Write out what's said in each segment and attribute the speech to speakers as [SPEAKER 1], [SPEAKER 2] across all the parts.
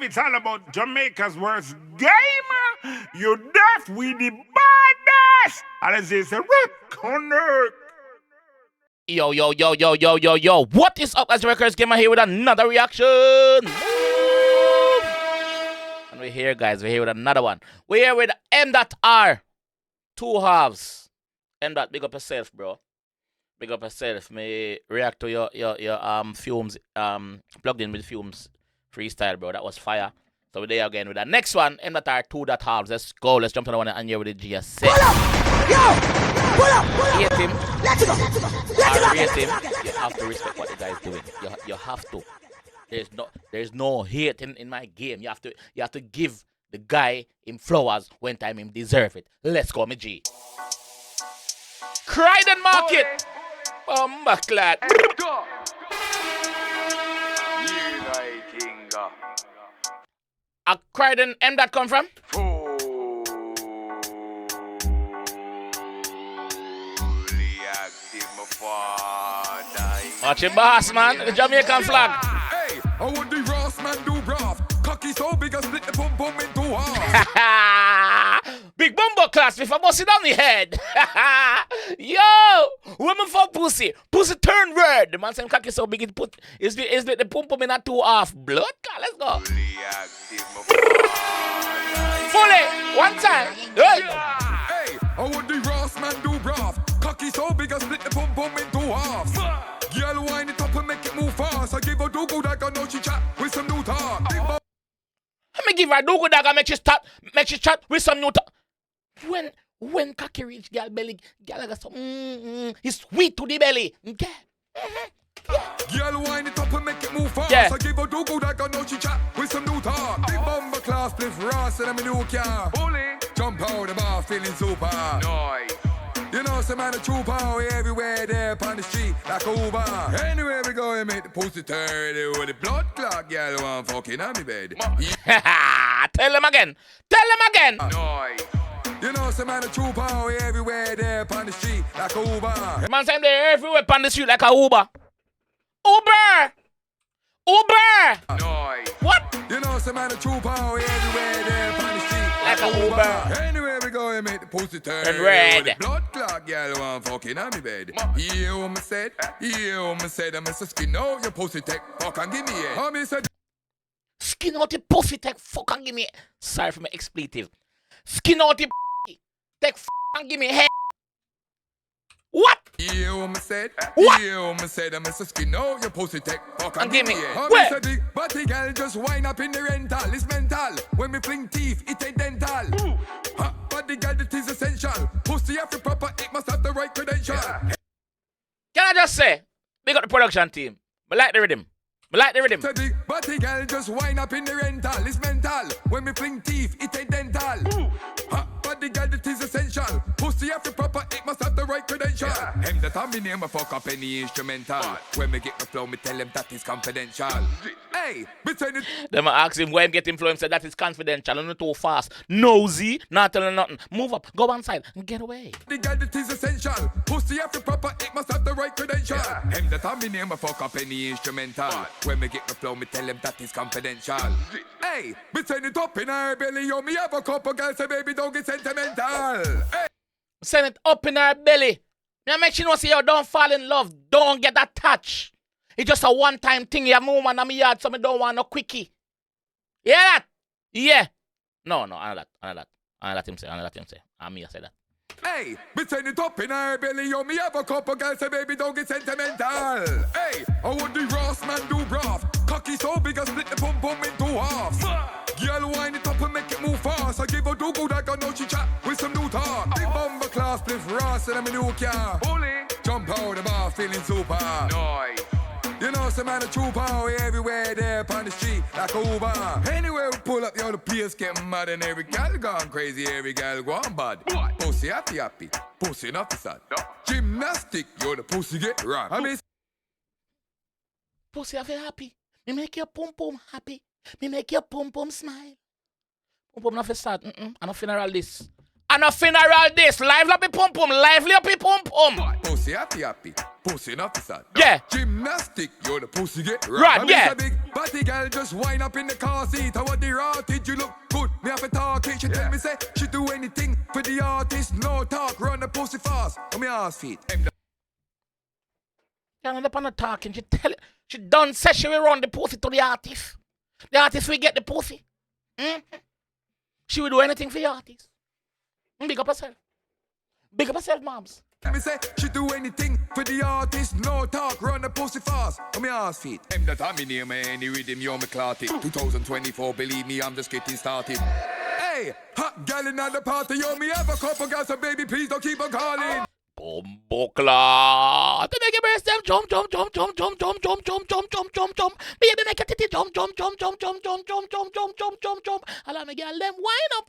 [SPEAKER 1] it's all about Jamaica's worst gamer. You deaf, we the baddest. And as it's a rip connect.
[SPEAKER 2] Yo. What is up, Jamaica's Gamer here with another reaction? And we're here, guys. We're here with another one. We're here with 𝐑𝐄𝐂𝐓𝐈𝐎𝐍. Two halves. 𝐷, big up yourself, bro. Big up yourself. Me react to your Fumes, plugged in with Fumes freestyle, bro. That was fire. So we're there again with the next one. 𝐷𝐄𝐂𝐓𝐿. Let's go. Let's jump to the one and here with the GS.
[SPEAKER 3] Pull up! Yo! Pull up!
[SPEAKER 2] Hate him.
[SPEAKER 3] Let's go! Let's go!
[SPEAKER 2] Rate him. You have to respect what the guy's doing. You have to. There's no hate in my game. You have to give the guy him flowers when time him deserve it. Let's go, me G. Croydon Market. Clad. A Croydon 𝐷𝐄𝐂𝐓𝐿 come from? Watch your boss, man. The Jamaican flag.
[SPEAKER 4] Hey, I want the Ross man do brav. Cocky so big I split the pum pum in two halves.
[SPEAKER 2] Big bumbo class if I bust it on the head. Yo, women for pussy. Pussy turn red. The man saying cocky so big it put is the pum pum in a two half. Blood. Let's go. Fully. One time. Hey,
[SPEAKER 4] I want the Ross man do brav. Cocky so big I split the pum pum in two halves. Girl wind it up and make it move fast. I give her do good like I know she chat with some new talk.
[SPEAKER 2] Let me give her do good like I make she chat with some new talk. When cocky reach girl belly, girl got some it's sweet to the belly. Okay.
[SPEAKER 4] Girl wind it up and make it move fast.
[SPEAKER 2] Yeah.
[SPEAKER 4] I give her do good like I know she chat with some new talk. Big bomber class spliff Ross and I'm a new car. Jump out the bar feeling super. Nice. You know some man a true power everywhere there on the street like a Uber. Anywhere we go, you make the pussy turn with the blood clot, girl one fucking on me bed.
[SPEAKER 2] Tell them again.
[SPEAKER 4] Noise. You know some man a true power everywhere there on the street like a Uber.
[SPEAKER 2] The man saying they're everywhere on the street like a Uber.
[SPEAKER 4] Noise.
[SPEAKER 2] What?
[SPEAKER 4] You know some man a true power everywhere there on the street
[SPEAKER 2] Like a Uber.
[SPEAKER 4] Anywhere we go, you make the pussy turn
[SPEAKER 2] red.
[SPEAKER 4] with the blood clot, girl one fucking on me bed. You what me said, I'm a skin out your pussy take fuck and give me it. I said
[SPEAKER 2] Skin out the pussy, take fuck and give me. Sorry for my expletive. Skin out the take fuck and give me head. What?
[SPEAKER 4] You what me said,
[SPEAKER 2] What?
[SPEAKER 4] I'm a skin out your pussy take fuck
[SPEAKER 2] And give me.
[SPEAKER 4] I
[SPEAKER 2] Where?
[SPEAKER 4] said the body girl just wind up in the rental. It's mental. When me fling teeth, it ain't dental. Body girl that is essential. Pussy have to proper, it must have the right credential.
[SPEAKER 2] Can I just say, big up the production team. I like the rhythm.
[SPEAKER 4] Said the body girl just wind up in the rental. It's mental. When me fling teeth, it ain't dental. Body girl that is essential. Pussy have to proper, it must have the right credential. Him that I'm in name, I fuck up any instrumental. When me get my flow, me tell him that is confidential. Hey, me tell it.
[SPEAKER 2] Them ask him where him get influence, said that is confidential and not too fast. Nosy, not telling nothing. Move up, go one side, and get away.
[SPEAKER 4] The girl that is essential. Pussy have to proper, it must have the right credential. Him that I'm in name, I fuck up any instrumental. When me get my flow, me tell him that is confidential. Hey, me send it up in her belly. Yo, me have a couple girls say, baby, don't get sentimental. Hey.
[SPEAKER 2] Send it up in her belly. Now make sure you know, say, yo, don't fall in love. Don't get attached. It's just a one-time thing. You have a woman on my yard, so me don't want no quickie. Hear that? Yeah. No, I know that. I let him say. I me I say that.
[SPEAKER 4] Hey, me send it up in her belly. Yo, me have a couple girls say, baby, don't get sentimental. Hey, I want the Ross man do brav. Cocky so big I split the pum pum in two halves. Girl wind it up and make it move fast. I give her do good like I know she chat with some new talk. Big bomber class spliff Ross and I'm a new car. Jump out the bar feeling super. Noise. You know some man a true power everywhere there on the street like a Uber. Anywhere we pull up, yo, the place get mad and every gal gone crazy, every gal gone bad. Pussy happy, pussy not sad. Gymnastic, yo, the pussy get rock. I mean,
[SPEAKER 2] Pussy happy. Me make your pum pum happy. Me make your pum pum smile. Pum pum not for sad. I no funeral this. And a funeral this. Lively up the pum pum. Lively up the pum pum.
[SPEAKER 4] Pussy happy. Pussy not sad.
[SPEAKER 2] Yeah.
[SPEAKER 4] Gymnastic, you're the pussy get
[SPEAKER 2] Right, yeah.
[SPEAKER 4] A big body girl just wind up in the car seat. How what the rotted, you look good. Me have a talk it. She tell me say she do anything for the artist. No talk, run the pussy fast. On me ass feet.
[SPEAKER 2] Can't end up on the talking. She tell it. She done say she will run the pussy to the artist. The artist will get the pussy. She will do anything for the artist. Big up herself. Big up herself, moms.
[SPEAKER 4] Me say she do anything for the artist. No talk, run the pussy fast. On me ass feet. That I'm in here, man. Any rhythm, you're me clot it. 2024, believe me, I'm just getting started. Hey, hot gal in the party, yo, me have a couple girls, so baby, please don't keep on calling.
[SPEAKER 2] Bombo clot. Make your breast them jump. Baby, make your titty jump. Allow me girl them wind up.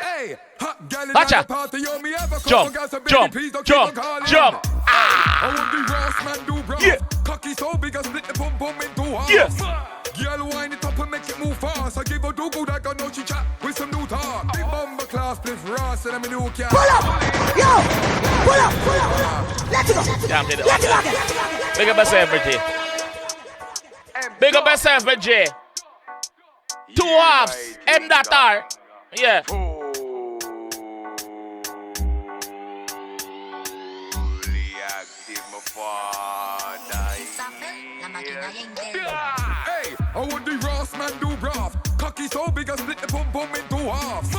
[SPEAKER 4] Hey, hot gal in
[SPEAKER 2] Gotcha.
[SPEAKER 4] the party, yo, me have a couple girls, so baby, please don't keep on calling.
[SPEAKER 2] Jump.
[SPEAKER 4] I want the Ross man do bro.
[SPEAKER 2] Yeah.
[SPEAKER 4] Cocky so big I split the pum pum into half.
[SPEAKER 2] Yes.
[SPEAKER 4] Girl wind it up and make it move fast. I give her do good, I got no chit chat with some new talk. Big bomber class, spliff Ross and I'm a new car.
[SPEAKER 3] Pull up! Yo! Pull up! Let's go!
[SPEAKER 2] Damn, did it.
[SPEAKER 3] Let's go!
[SPEAKER 2] Big up yourself, Virgie. Big up yourself, Virgie. 2 halves. 𝐑𝐄𝐀𝐂𝐓𝐈𝐎𝐍. Yeah.
[SPEAKER 4] Hey, I want the Ross man do broth. Cocky so big I split the pum pum into half.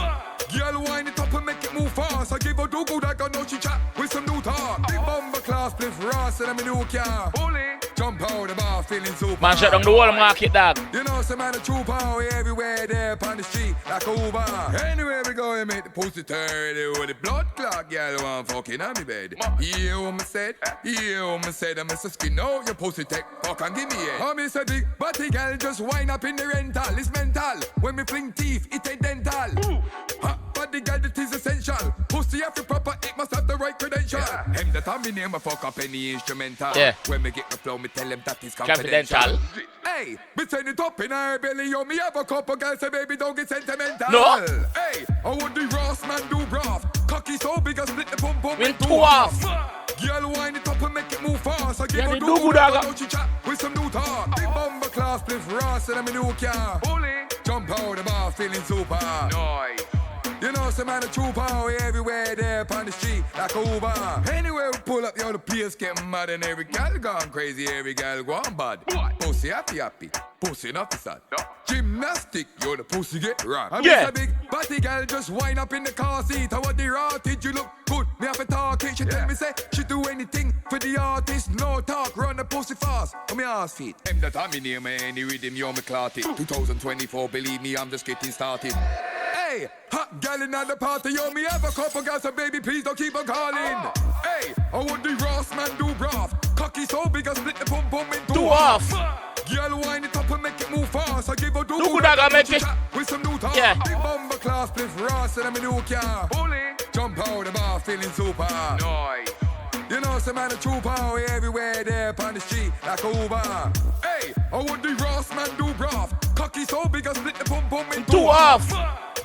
[SPEAKER 4] Girl wind it up and make it move fast. I give her do good, I got no chit chat with some new talk. Big bomber class, spliff Ross and I'm a new car. Jump out the bar, feeling super.
[SPEAKER 2] Man, shut down the whole market, dog.
[SPEAKER 4] You know some man a true power everywhere there on the street like a Uber. Anywhere we go, you make the pussy turn with the blood clot, girl one fucking on me bed. Hear what me said? Hear what me said? I'm a skin out your pussy tech. Fuck and give me it. I'm a big body girl just wind up in the rental. It's mental. When me fling teeth, it ain't dental. Hot body girl, that is essential. Pussy have to proper, it must have the right credential. Him that I'm in name, I fuck up any instrumental.
[SPEAKER 2] Yeah.
[SPEAKER 4] When me get the flow, me tell him that is confidential. Hey, me send it up in her belly, yo, me have a couple girls, say baby don't get sentimental.
[SPEAKER 2] No.
[SPEAKER 4] Hey, I want the Ross man do broth. Cocky so big I split the pum pum
[SPEAKER 2] Win
[SPEAKER 4] into
[SPEAKER 2] 2 halves.
[SPEAKER 4] Girl wind it up and make it move fast. I give
[SPEAKER 2] Yeah,
[SPEAKER 4] her
[SPEAKER 2] they
[SPEAKER 4] do
[SPEAKER 2] do
[SPEAKER 4] good,
[SPEAKER 2] good,
[SPEAKER 4] I
[SPEAKER 2] aga.
[SPEAKER 4] got no chit chat with some new talk. Big bomber class, spliff Ross and I'm a new car. Jump out the bar, feeling super. Noise. You know some man a true power everywhere there on the street like a Uber. Anywhere we pull up, yo, the place get mad and every gal gone crazy, every gal gone bad. Pussy happy, pussy not sad. Gymnastic, yo, the pussy get right. I
[SPEAKER 2] Yeah.
[SPEAKER 4] miss a big body gal just wind up in the car seat. How what the rotted, you look good. Me have a talk it, she tell me say she do anything for the artist. No talk, run the pussy fast on me ass feet. That I'm in here, man, any rhythm, yo, me clot it. 2024, believe me, I'm just getting started. Hey, hot gal in the party, yo, me have a couple girls, so baby, please don't keep on calling. Hey, I want the Ross man do broth. Cocky so big I split the pum pum into
[SPEAKER 2] 2 halves.
[SPEAKER 4] Girl wind it up and make it move fast. I give her do
[SPEAKER 2] Do good,
[SPEAKER 4] I
[SPEAKER 2] I
[SPEAKER 4] got
[SPEAKER 2] gotta make it.
[SPEAKER 4] chat with some new talk.
[SPEAKER 2] Yeah.
[SPEAKER 4] Big bomber class, spliff Ross and I'm a new car. Jump out the bar, feeling super. Noise. You know some man a true power everywhere there on the street like a Uber. Hey, I want the Ross man do broth. Cocky so big I split the pum pum into
[SPEAKER 2] 2 halves.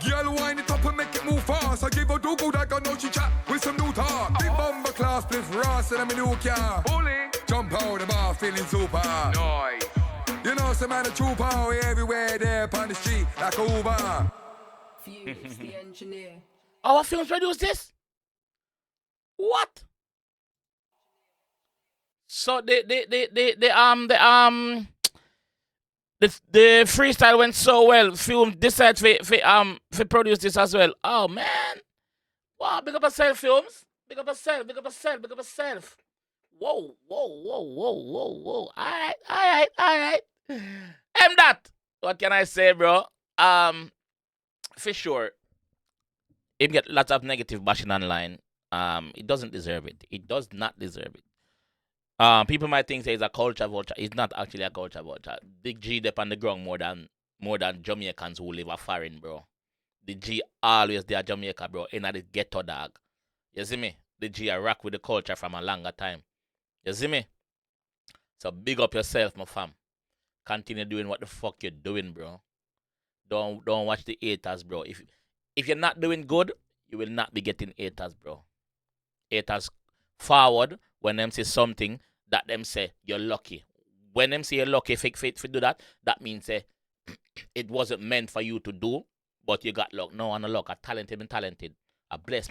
[SPEAKER 4] Girl wind it up and make it move fast. I give her do good, I got no chit chat with some new talk. Big bomber class, spliff Ross and I'm a new car. Jump out the bar, feeling super. Noise. You know some man a true power everywhere there on the street like a Uber.
[SPEAKER 5] Fuse, the engineer.
[SPEAKER 2] Our films produce this? What? So the freestyle went so well. Film decided to produce this as well. Oh man. Wow, big up yourself, films. Big up yourself, big up yourself, big up yourself. Whoa. Alright. That. What can I say, bro? For sure. It get lots of negative bashing online. It doesn't deserve it. It does not deserve it. People might think it's a culture vulture. It's not actually a culture vulture. The G dep on the ground more than Jamaicans who live a foreign, bro. The G always there Jamaica, bro. In the ghetto, dog. You see me? The G a rock with the culture from a longer time. You see me? So big up yourself, my fam. Continue doing what the fuck you're doing, bro. Don't watch the haters, bro. If you're not doing good, you will not be getting haters, bro. Haters forward when them say something that them say you're lucky. When them say you're lucky if you do that, that means it wasn't meant for you to do, but you got luck. No, I'm not luck. I'm talented. I bless.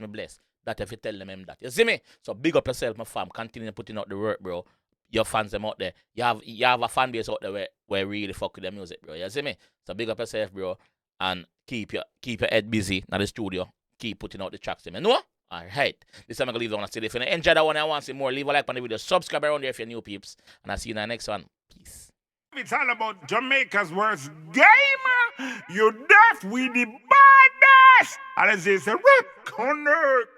[SPEAKER 2] That if you tell them that. You see me? So big up yourself, my fam. Continue putting out the work, bro. Your fans them out there. You have a fan base out there where really fuck with the music, bro. You see me? So big up yourself, bro. And keep your head busy in the studio. Keep putting out the tracks, you know? Alright. This time I'm gonna leave it on. If you enjoy that one and want to see more, leave a like on the video. Subscribe around there if you're new peeps. And I'll see you in the next one. Peace.
[SPEAKER 1] It's all about Jamaica's worst gamer. You deaf with the baddest. And this is a rip connect.